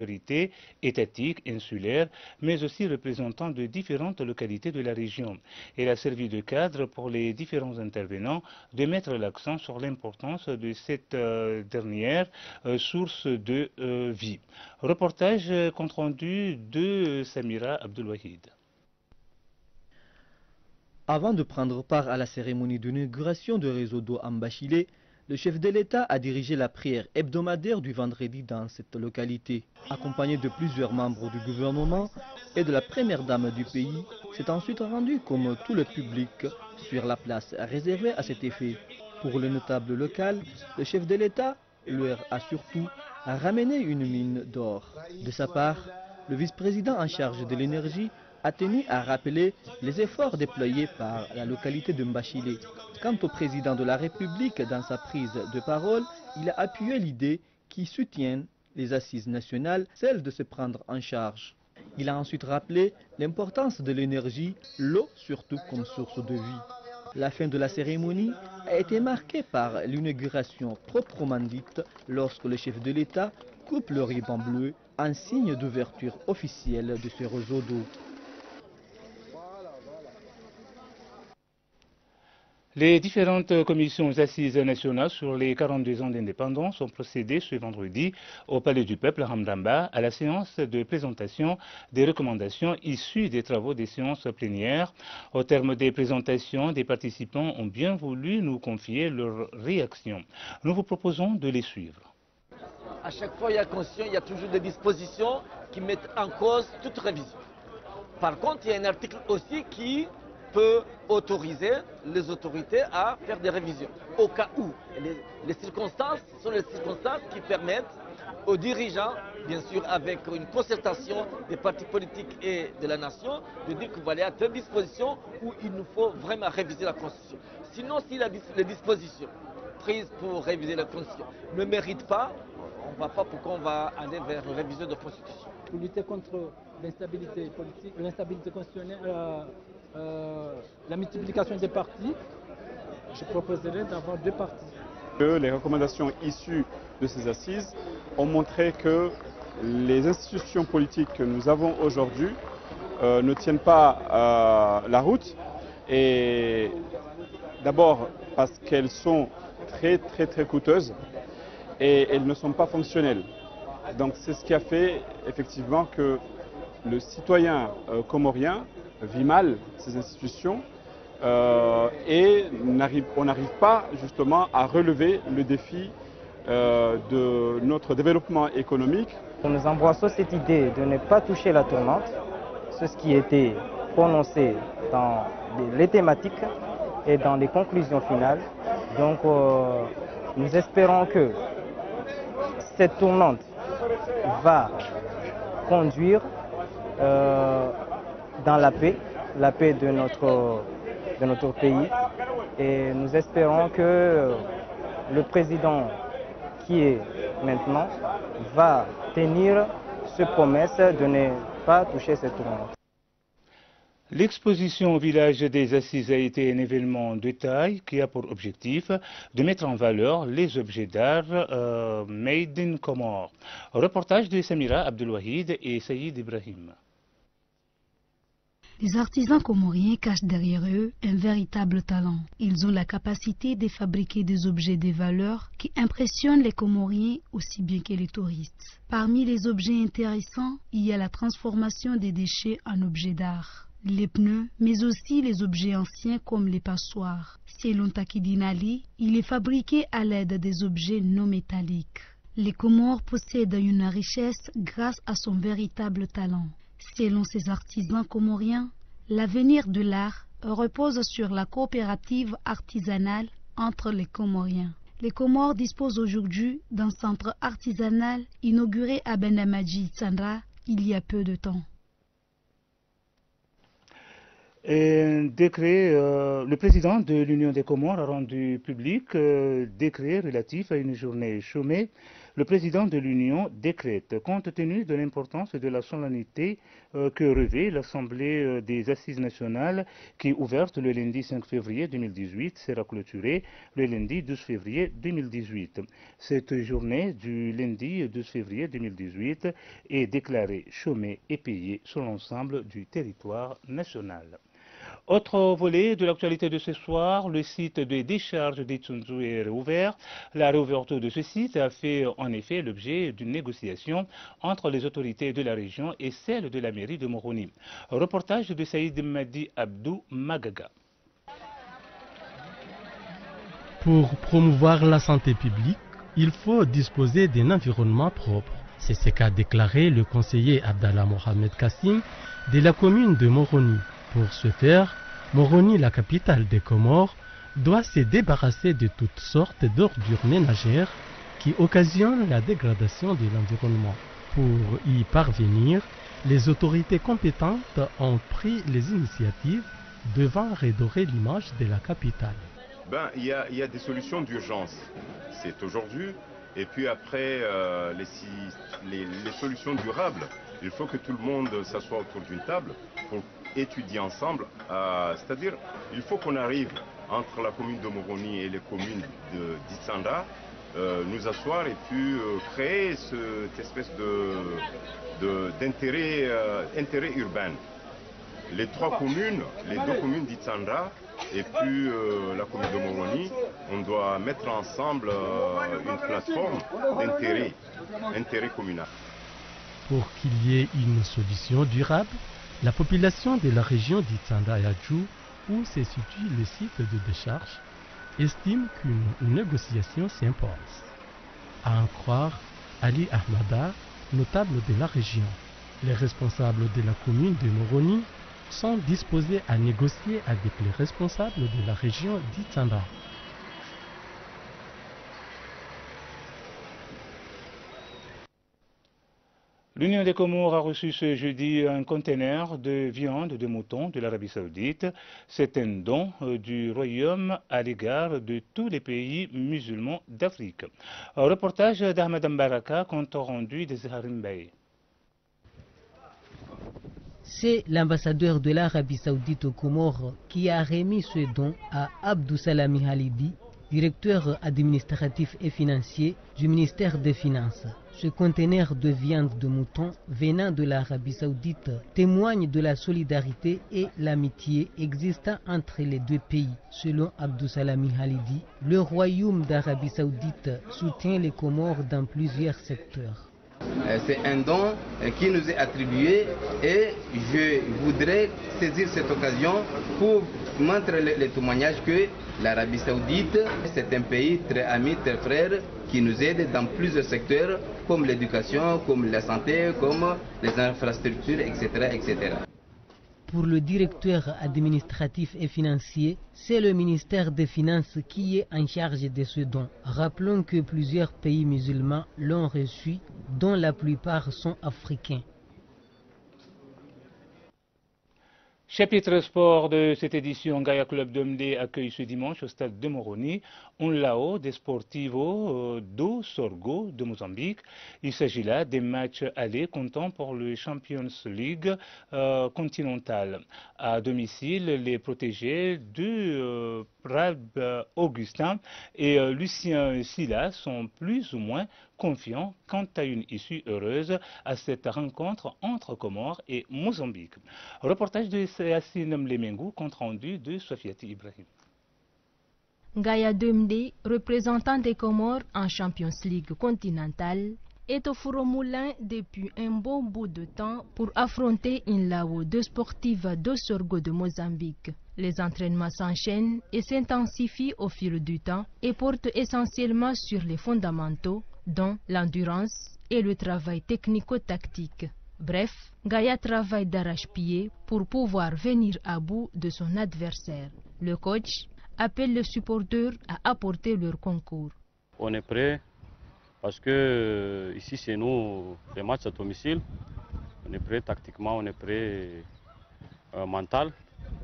autorités étatiques, insulaires, mais aussi représentants de différentes localités de la région. Elle a servi de cadre pour les différents intervenants de mettre l'accent sur l'importance de cette dernière source de vie. Reportage compte rendu de Samira Abdelwahid. Avant de prendre part à la cérémonie d'inauguration du réseau d'eau en Bachilé, le chef de l'État a dirigé la prière hebdomadaire du vendredi dans cette localité. Accompagné de plusieurs membres du gouvernement et de la première dame du pays, s'est ensuite rendu comme tout le public sur la place réservée à cet effet. Pour le notable local, le chef de l'État leur a surtout ramené une mine d'or. De sa part, le vice-président en charge de l'énergie a tenu à rappeler les efforts déployés par la localité de Mbachilé. Quant au président de la République, dans sa prise de parole, il a appuyé l'idée qui soutient les assises nationales, celle de se prendre en charge. Il a ensuite rappelé l'importance de l'énergie, l'eau surtout comme source de vie. La fin de la cérémonie a été marquée par l'inauguration proprement dite lorsque le chef de l'État coupe le ruban bleu en signe d'ouverture officielle de ce réseau d'eau. Les différentes commissions assises nationales sur les 42 ans d'indépendance ont procédé ce vendredi au Palais du Peuple à Hamdamba à la séance de présentation des recommandations issues des travaux des séances plénières. Au terme des présentations, des participants ont bien voulu nous confier leurs réactions. Nous vous proposons de les suivre. À chaque fois, il y a conscience, il y a toujours des dispositions qui mettent en cause toute révision. Par contre, il y a un article aussi qui peut autoriser les autorités à faire des révisions. Au cas où les circonstances sont les circonstances qui permettent aux dirigeants, bien sûr avec une concertation des partis politiques et de la nation, de dire qu'il va y avoir telle disposition où il nous faut vraiment réviser la Constitution. Sinon, si les dispositions prises pour réviser la Constitution ne méritent pas, on ne voit pas pourquoi on va aller vers une révision de la Constitution. Pour lutter contre l'instabilité politique, l'instabilité constitutionnelle, la multiplication des partis, je proposerais d'avoir 2 partis. Les recommandations issues de ces assises ont montré que les institutions politiques que nous avons aujourd'hui ne tiennent pas la route. Et d'abord parce qu'elles sont très coûteuses et elles ne sont pas fonctionnelles. Donc c'est ce qui a fait effectivement que le citoyen comorien vit mal ces institutions et on n'arrive pas justement à relever le défi de notre développement économique. Nous embrassons cette idée de ne pas toucher la tournante, c'est ce qui était prononcé dans les thématiques et dans les conclusions finales. Donc nous espérons que cette tournante va conduire dans la paix de notre pays. Et nous espérons que le président qui est maintenant va tenir cette promesse de ne pas toucher cette tournante. L'exposition au village des Assises a été un événement de taille qui a pour objectif de mettre en valeur les objets d'art made in Comores. Reportage de Samira Abdelwahid et Saïd Ibrahim. Les artisans comoriens cachent derrière eux un véritable talent. Ils ont la capacité de fabriquer des objets de valeur qui impressionnent les Comoriens aussi bien que les touristes. Parmi les objets intéressants, il y a la transformation des déchets en objets d'art. Les pneus, mais aussi les objets anciens comme les passoires. Selon Takidine Ali, il est fabriqué à l'aide des objets non métalliques. Les Comores possèdent une richesse grâce à son véritable talent. Selon ces artisans comoriens, l'avenir de l'art repose sur la coopérative artisanale entre les Comoriens. Les Comores disposent aujourd'hui d'un centre artisanal inauguré à Benamaji Sandra il y a peu de temps. Un décret, le président de l'Union des Comores a rendu public un décret relatif à une journée chômée Le président de l'Union décrète, compte tenu de l'importance de la solennité que revêt l'Assemblée des Assises nationales, qui est ouverte le lundi 5 février 2018, sera clôturée le lundi 12 février 2018. Cette journée du lundi 12 février 2018 est déclarée chômée et payée sur l'ensemble du territoire national. Autre volet de l'actualité de ce soir, le site de décharge d'Itsunzu est réouvert. La réouverture de ce site a fait en effet l'objet d'une négociation entre les autorités de la région et celles de la mairie de Moroni. Reportage de Saïd Madi Abdou Magaga. Pour promouvoir la santé publique, il faut disposer d'un environnement propre. C'est ce qu'a déclaré le conseiller Abdallah Mohamed Kassim de la commune de Moroni. Pour ce faire, Moroni, la capitale des Comores, doit se débarrasser de toutes sortes d'ordures ménagères qui occasionnent la dégradation de l'environnement. Pour y parvenir, les autorités compétentes ont pris les initiatives devant redorer l'image de la capitale. Il y a des solutions d'urgence, c'est aujourd'hui. Et puis après, les solutions durables, il faut que tout le monde s'assoie autour d'une table pour étudier ensemble. C'est-à-dire, il faut qu'on arrive entre la commune de Moroni et les communes d'Itsanda, nous asseoir et puis créer cette espèce d'intérêt urbain. Les deux communes d'Itsanda et puis la commune de Moroni, on doit mettre ensemble une plateforme d'intérêt communal. Pour qu'il y ait une solution durable, la population de la région d'Itsanda et Adjou, où se situe le site de décharge, estime qu'une négociation s'impose. À en croire Ali Ahmada, notable de la région. Les responsables de la commune de Moroni sont disposés à négocier avec les responsables de la région d'Itsanda. L'Union des Comores a reçu ce jeudi un conteneur de viande de mouton de l'Arabie Saoudite. C'est un don du Royaume à l'égard de tous les pays musulmans d'Afrique. Un reportage d'Ahmed Mbaraka, compte rendu de Zaharim Bey. C'est l'ambassadeur de l'Arabie Saoudite aux Comores qui a remis ce don à Abdou Salami Halidi, directeur administratif et financier du ministère des Finances. Ce conteneur de viande de mouton venant de l'Arabie Saoudite témoigne de la solidarité et l'amitié existant entre les deux pays. Selon Abdou Salami Halidi, le Royaume d'Arabie Saoudite soutient les Comores dans plusieurs secteurs. C'est un don qui nous est attribué et je voudrais saisir cette occasion pour montrer le témoignage que l'Arabie Saoudite, c'est un pays très ami, très frère, qui nous aide dans plusieurs secteurs comme l'éducation, comme la santé, comme les infrastructures, etc., etc. Pour le directeur administratif et financier, c'est le ministère des Finances qui est en charge de ce don. Rappelons que plusieurs pays musulmans l'ont reçu, dont la plupart sont africains. Chapitre sport de cette édition, Gaïa Club d'Omdé accueille ce dimanche au stade de Moroni un lao des Sportivo do Sorgo de Mozambique. Il s'agit là des matchs allés comptant pour le Champions League continental. À domicile, les protégés de Prab Augustin et Lucien Silla sont plus ou moins confiants quant à une issue heureuse à cette rencontre entre Comores et Mozambique. Reportage de Yassine Mlemengou, compte rendu de Sofiati Ibrahim. Gaïa Demde, représentant des Comores en Champions League continentale, est au Four au Moulin depuis un bon bout de temps pour affronter une Lao de Sportiva do Sorgo de Mozambique. Les entraînements s'enchaînent et s'intensifient au fil du temps et portent essentiellement sur les fondamentaux, dont l'endurance et le travail technico-tactique. Bref, Gaïa travaille d'arrache-pied pour pouvoir venir à bout de son adversaire. Le coach appelle les supporters à apporter leur concours. On est prêt parce que ici c'est nous les matchs à domicile. On est prêt tactiquement, on est prêt mental,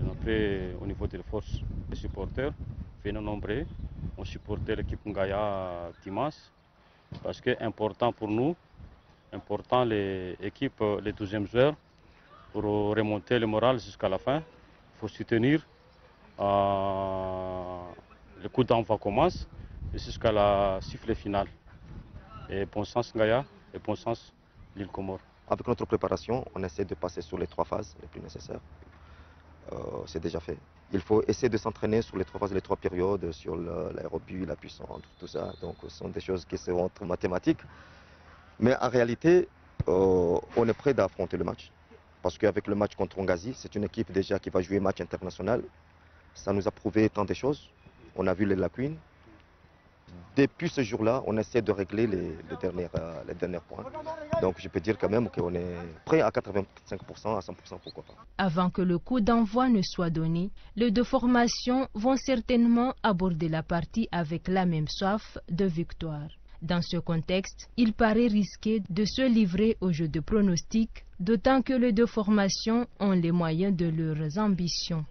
on est prêt au niveau des forces. Les supporters viennent nombreux, on supporte l'équipe Gaïa dimanche. parce que important pour nous, important les équipes, les 12e joueurs, pour remonter le moral jusqu'à la fin. Il faut soutenir. Le coup d'envoi commence jusqu'à la sifflet finale. Et bon sens Ngaya et bon sens l'île Comore. Avec notre préparation, on essaie de passer sur les 3 phases les plus nécessaires. C'est déjà fait. Il faut essayer de s'entraîner sur les 3 phases, les 3 périodes, sur l'aérobie, la puissance, tout ça. Donc ce sont des choses qui seront mathématiques. Mais en réalité, on est prêt d'affronter le match. Parce qu'avec le match contre Ngazi, c'est une équipe déjà qui va jouer match international. Ça nous a prouvé tant de choses. On a vu les lacunes. Depuis ce jour-là, on essaie de régler les derniers points. Donc je peux dire quand même qu'on est prêt à 85%, à 100%, pourquoi pas. Avant que le coup d'envoi ne soit donné, les 2 formations vont certainement aborder la partie avec la même soif de victoire. Dans ce contexte, il paraît risqué de se livrer au jeu de pronostic, d'autant que les 2 formations ont les moyens de leurs ambitions.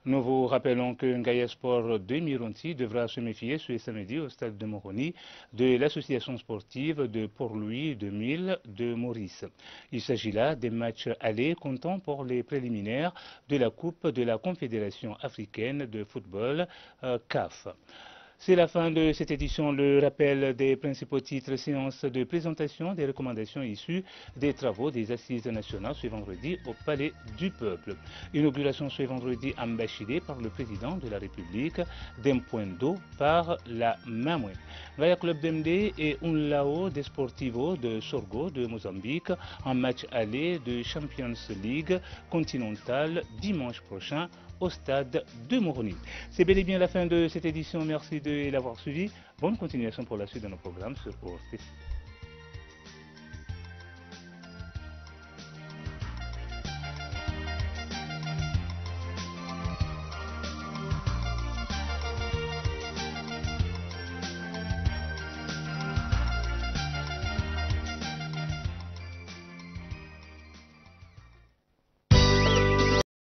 Nous vous rappelons que Ngaya Sport de Mironti devra se méfier ce samedi au stade de Moroni de l'association sportive de Port-Louis 2000 de Maurice. Il s'agit là des matchs allés comptant pour les préliminaires de la Coupe de la Confédération africaine de football CAF. C'est la fin de cette édition. Le rappel des principaux titres, séance de présentation des recommandations issues des travaux des Assises nationales ce vendredi au Palais du Peuple. Inauguration ce vendredi à Mbachilé par le président de la République d'un point d'eau par la Mamoué. Ngaya Club d'MD et Unlao Desportivo de Sorgo de Mozambique en match aller de Champions League continentale dimanche prochain au stade de Moroni. C'est bel et bien la fin de cette édition. Merci de l'avoir suivi. Bonne continuation pour la suite de nos programmes sur ORTC.